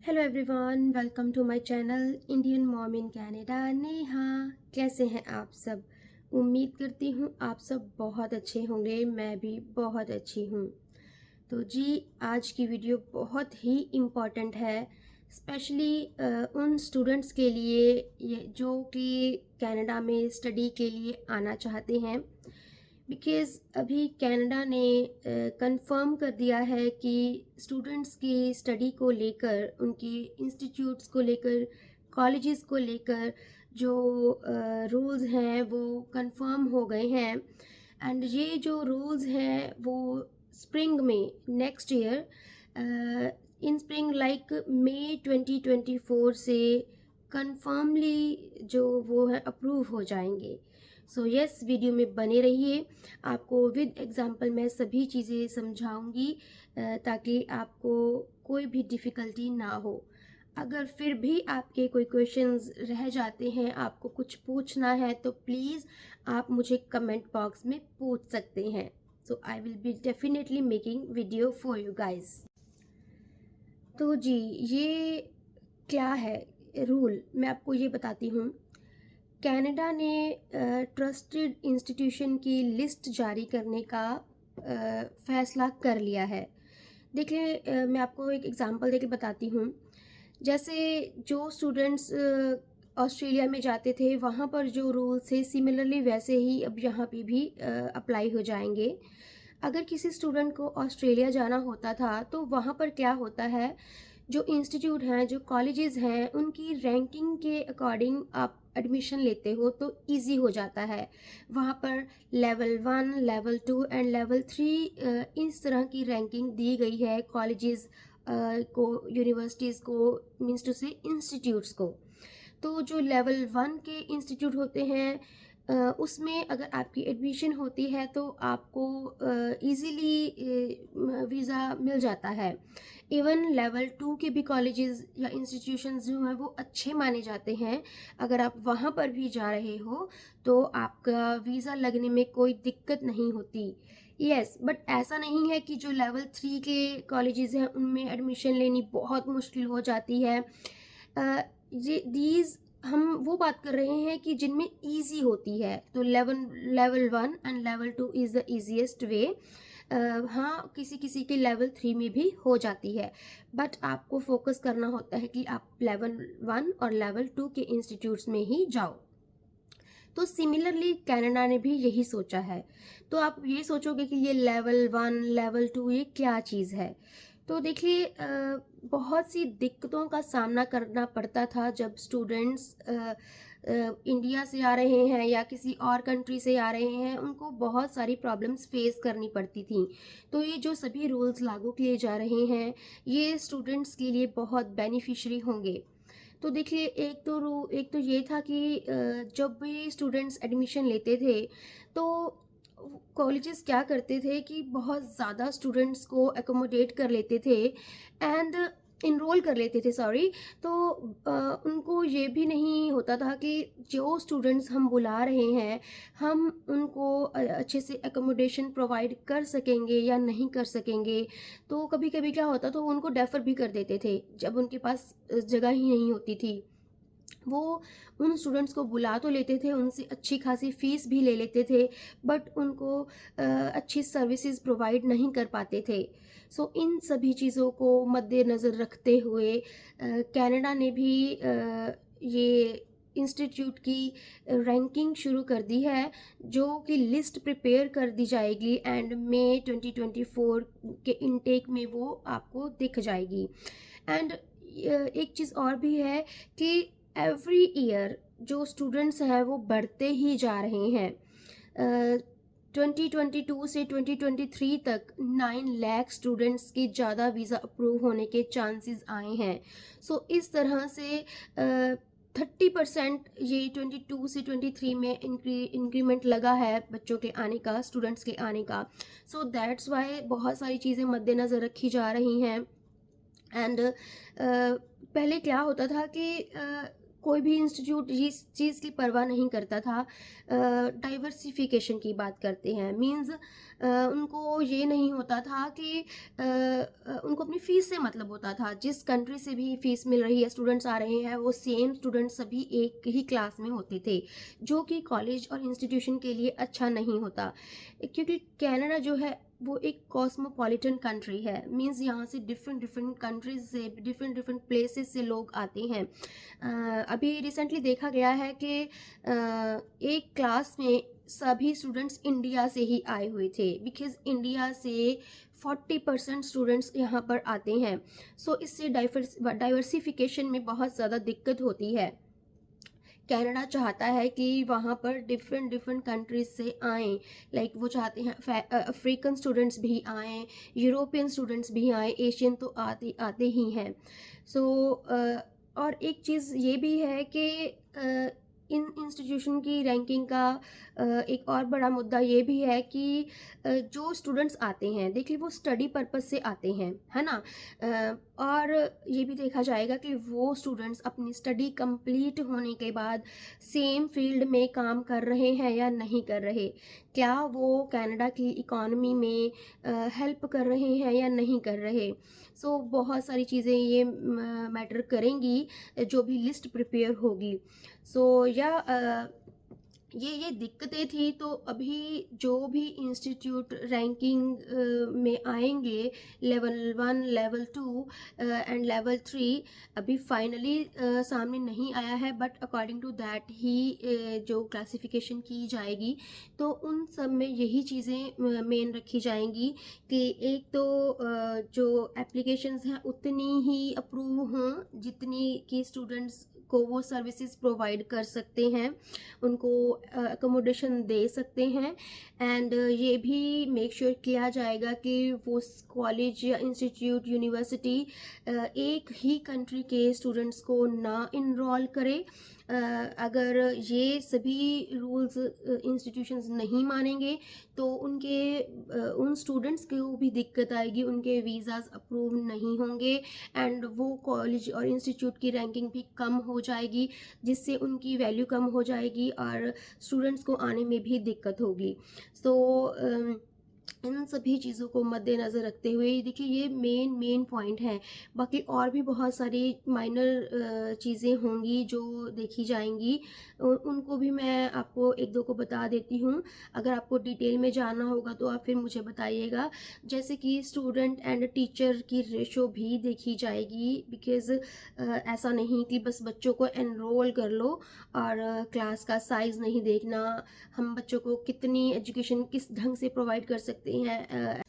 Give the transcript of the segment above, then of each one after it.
Hello everyone, welcome to my channel Indian mom in Canada. Neha, कैसे हैं आप सब? उम्मीद करती हूँ आप सब बहुत अच्छे होंगे। मैं भी बहुत अच्छी हूँ। तो जी, आज की वीडियो बहुत ही इम्पॉर्टेंट है, स्पेशली उन स्टूडेंट्स के लिए जो कि कनाडा में स्टडी के लिए आना चाहते हैं। बिकॉज़ अभी कनाडा ने कंफर्म कर दिया है कि स्टूडेंट्स की स्टडी को लेकर, उनकी इंस्टीट्यूट्स को लेकर, कॉलेजेस को लेकर जो रूल्स हैं वो कंफर्म हो गए हैं। एंड ये जो रूल्स हैं वो स्प्रिंग में, next year in spring like May 2024 से कंफर्मली जो वो है अप्रूव हो जाएंगे। सो यस, वीडियो में बने रहिए। आपको विद एग्जांपल मैं सभी चीज़ें समझाऊंगी ताकि आपको कोई भी डिफ़िकल्टी ना हो। अगर फिर भी आपके कोई क्वेश्चंस रह जाते हैं, आपको कुछ पूछना है, तो प्लीज़ आप मुझे कमेंट बॉक्स में पूछ सकते हैं। So I will be definitely making video for you guys. तो जी, ये क्या है रूल, मैं आपको ये बताती हूँ। कनाडा ने ट्रस्टेड इंस्टीट्यूशन की लिस्ट जारी करने का फैसला कर लिया है। देखिए, मैं आपको एक एग्जांपल देके बताती हूँ। जैसे जो स्टूडेंट्स ऑस्ट्रेलिया में जाते थे, वहाँ पर जो रूल थे सिमिलरली वैसे ही अब यहाँ पे भी अप्लाई हो जाएंगे। अगर किसी स्टूडेंट को ऑस्ट्रेलिया जाना होता था तो वहाँ पर क्या होता है, जो इंस्टीट्यूट हैं, जो कॉलेजेस हैं, उनकी रैंकिंग के अकॉर्डिंग आप एडमिशन लेते हो तो इजी हो जाता है। वहाँ पर लेवल 1, लेवल 2 एंड लेवल 3 इस तरह की रैंकिंग दी गई है कॉलेजेस को, यूनिवर्सिटीज़ को, मीन्स टू से इंस्टीट्यूट्स को। तो जो लेवल 1 के इंस्टीट्यूट होते हैं उसमें अगर आपकी एडमिशन होती है तो आपको इजीली वीज़ा मिल जाता है। इवन लेवल 2 के भी कॉलेजेस या इंस्टीट्यूशंस जो हैं वो अच्छे माने जाते हैं। अगर आप वहाँ पर भी जा रहे हो तो आपका वीज़ा लगने में कोई दिक्कत नहीं होती। यस, बट ऐसा नहीं है कि जो लेवल 3 के कॉलेजेस हैं उनमें एडमिशन लेनी बहुत मुश्किल हो जाती है। ये दीज हम वो बात कर रहे हैं कि जिनमें इजी होती है। तो level level 1 and level 2 is the easiest way. हाँ, किसी किसी के लेवल 3 में भी हो जाती है, बट आपको फोकस करना होता है कि आप लेवल 1 और लेवल 2 के इंस्टीट्यूट्स में ही जाओ। तो सिमिलरली कनाडा ने भी यही सोचा है। तो आप ये सोचोगे कि ये लेवल 1, लेवल 2 ये क्या चीज़ है? तो देखिए, बहुत सी दिक्कतों का सामना करना पड़ता था जब स्टूडेंट्स इंडिया से आ रहे हैं या किसी और कंट्री से आ रहे हैं। उनको बहुत सारी प्रॉब्लम्स फेस करनी पड़ती थी। तो ये जो सभी रूल्स लागू किए जा रहे हैं, ये स्टूडेंट्स के लिए बहुत बेनिफिशियरी होंगे। तो देखिए, एक तो ये था कि जब भी स्टूडेंट्स एडमिशन लेते थे तो कॉलेजेस क्या करते थे कि बहुत ज़्यादा स्टूडेंट्स को एकोमोडेट कर लेते थे एंड इनरोल कर लेते थे, सॉरी। तो उनको ये भी नहीं होता था कि जो स्टूडेंट्स हम बुला रहे हैं हम उनको अच्छे से एकोमोडेशन प्रोवाइड कर सकेंगे या नहीं कर सकेंगे। तो कभी कभी क्या होता तो उनको डेफर भी कर देते थे जब उनके पास जगह ही नहीं होती थी। वो उन स्टूडेंट्स को बुला तो लेते थे, उनसे अच्छी खासी फीस भी ले लेते थे, बट उनको अच्छी सर्विसेज प्रोवाइड नहीं कर पाते थे। सो इन सभी चीज़ों को मद्देनज़र रखते हुए कनाडा ने भी ये इंस्टीट्यूट की रैंकिंग शुरू कर दी है, जो कि लिस्ट प्रिपेयर कर दी जाएगी एंड मई 2024 के इनटेक में वो आपको दिख जाएगी। एंड एक चीज़ और भी है कि एवरी ईयर जो स्टूडेंट्स हैं वो बढ़ते ही जा रहे हैं। 2022 से 2023 तक 9 लाख स्टूडेंट्स के ज़्यादा वीज़ा अप्रूव होने के चांसेस आए हैं। सो इस तरह से 30% ये 22 से 23 में इंक्रीमेंट लगा है बच्चों के आने का, स्टूडेंट्स के आने का। सो दैट्स वाई बहुत सारी चीज़ें मद्देनज़र रखी जा रही हैं। एंड पहले क्या होता था कि कोई भी इंस्टीट्यूट जिस चीज़ की परवाह नहीं करता था, डाइवर्सिफिकेशन की बात करते हैं, मीन्स उनको ये नहीं होता था कि उनको अपनी फ़ीस से मतलब होता था। जिस कंट्री से भी फ़ीस मिल रही है, स्टूडेंट्स आ रहे हैं, वो सेम स्टूडेंट्स सभी एक ही क्लास में होते थे, जो कि कॉलेज और इंस्टीट्यूशन के लिए अच्छा नहीं होता। क्योंकि कनाडा जो है वो एक कॉस्मोपॉलिटन कंट्री है, मीन्स यहाँ से डिफरेंट डिफरेंट कंट्रीज से, डिफरेंट डिफरेंट प्लेसेस से लोग आते हैं। अभी रिसेंटली देखा गया है कि एक क्लास में सभी स्टूडेंट्स इंडिया से ही आए हुए थे, बिकॉज इंडिया से 40% स्टूडेंट्स यहाँ पर आते हैं। सो इससे डाइवर्सिफिकेशन में बहुत ज़्यादा दिक्कत होती है। कनाडा चाहता है कि वहाँ पर डिफरेंट डिफरेंट कंट्रीज से आएँ, लाइक वो चाहते हैं अफ्रीकन स्टूडेंट्स भी आएँ, यूरोपियन स्टूडेंट्स भी आएँ, एशियन तो आते आते ही हैं। सो और एक चीज़ ये भी है कि इन इंस्टीट्यूशन की रैंकिंग का एक और बड़ा मुद्दा ये भी है कि जो स्टूडेंट्स आते हैं, देखिए वो स्टडी पर्पस से आते हैं, है ना। और ये भी देखा जाएगा कि वो स्टूडेंट्स अपनी स्टडी कंप्लीट होने के बाद सेम फील्ड में काम कर रहे हैं या नहीं कर रहे, क्या वो कनाडा की इकॉनमी में हेल्प कर रहे हैं या नहीं कर रहे। सो बहुत सारी चीज़ें ये मैटर करेंगी जो भी लिस्ट प्रिपेयर होगी। सो या ये दिक्कतें थी। तो अभी जो भी इंस्टीट्यूट रैंकिंग में आएंगे, लेवल 1, लेवल 2 एंड लेवल 3, अभी फाइनली सामने नहीं आया है, बट अकॉर्डिंग टू दैट ही जो क्लासिफिकेशन की जाएगी, तो उन सब में यही चीज़ें मेन रखी जाएंगी कि एक तो जो एप्लीकेशंस हैं उतनी ही अप्रूव हों जितनी कि स्टूडेंट्स को वो सर्विसेज प्रोवाइड कर सकते हैं, उनको अकोमोडेशन दे सकते हैं। एंड ये भी मेक श्योर किया जाएगा कि वो कॉलेज या इंस्टीट्यूट, यूनिवर्सिटी एक ही कंट्री के स्टूडेंट्स को ना इनरोल करे। अगर ये सभी रूल्स इंस्टीट्यूशंस नहीं मानेंगे तो उन स्टूडेंट्स को भी दिक्कत आएगी, उनके वीज़ाज अप्रूव नहीं होंगे एंड वो कॉलेज और इंस्टीट्यूट की रैंकिंग भी कम हो जाएगी, जिससे उनकी वैल्यू कम हो जाएगी और स्टूडेंट्स को आने में भी दिक्कत होगी। सो इन सभी चीज़ों को मद्देनज़र रखते हुए देखिए ये मेन पॉइंट है। बाकी और भी बहुत सारी माइनर चीज़ें होंगी जो देखी जाएंगी, उनको भी मैं आपको एक दो को बता देती हूँ। अगर आपको डिटेल में जानना होगा तो आप फिर मुझे बताइएगा। जैसे कि स्टूडेंट एंड टीचर की रेशो भी देखी जाएगी, बिकॉज़ ऐसा नहीं कि बस बच्चों को एनरोल कर लो और क्लास का साइज़ नहीं देखना, हम बच्चों को कितनी एजुकेशन किस ढंग से प्रोवाइड कर सकते हैं।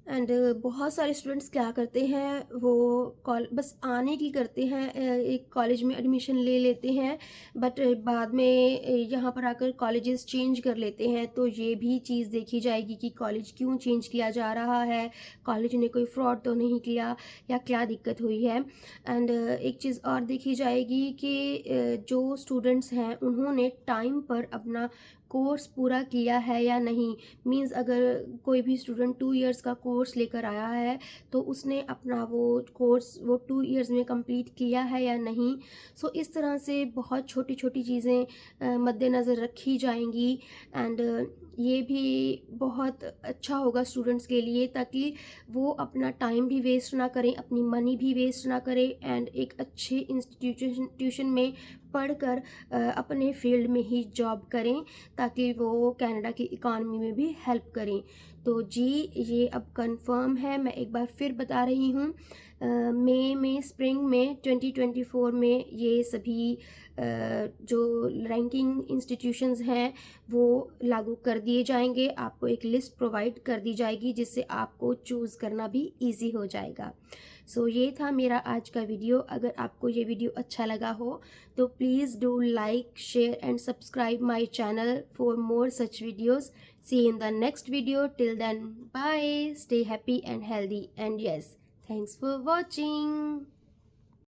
एंड बहुत सारे स्टूडेंट्स क्या करते हैं, वो बस आने की करते हैं, एक कॉलेज में एडमिशन ले लेते हैं, बट बाद में यहाँ पर आकर कॉलेजेस चेंज कर लेते हैं। तो ये भी चीज़ देखी जाएगी कि कॉलेज क्यों चेंज किया जा रहा है, कॉलेज ने कोई फ्रॉड तो नहीं किया या क्या दिक्कत हुई है। एंड एक चीज़ और देखी जाएगी कि जो स्टूडेंट्स हैं उन्होंने टाइम पर अपना कोर्स पूरा किया है या नहीं। मींस अगर कोई भी स्टूडेंट 2 इयर्स का कोर्स लेकर आया है तो उसने अपना वो कोर्स वो 2 इयर्स में कंप्लीट किया है या नहीं। सो इस तरह से बहुत छोटी छोटी चीज़ें मद्देनज़र रखी जाएंगी। एंड ये भी बहुत अच्छा होगा स्टूडेंट्स के लिए, ताकि वो अपना टाइम भी वेस्ट ना करें, अपनी मनी भी वेस्ट ना करें एंड एक अच्छे इंस्टीट्यूशन में पढ़कर अपने फील्ड में ही जॉब करें, ताकि वो कनाडा की इकॉनमी में भी हेल्प करें। तो जी ये अब कंफर्म है, मैं एक बार फिर बता रही हूँ, मई में स्प्रिंग में 2024 में ये सभी जो रैंकिंग इंस्टीट्यूशंस हैं वो लागू कर दिए जाएंगे। आपको एक लिस्ट प्रोवाइड कर दी जाएगी जिससे आपको चूज़ करना भी इजी हो जाएगा। सो ये था मेरा आज का वीडियो। अगर आपको ये वीडियो अच्छा लगा हो तो please do like, share and subscribe my channel for more such videos. See you in the next video. Till then, bye. Stay happy and healthy. And yes, thanks for watching.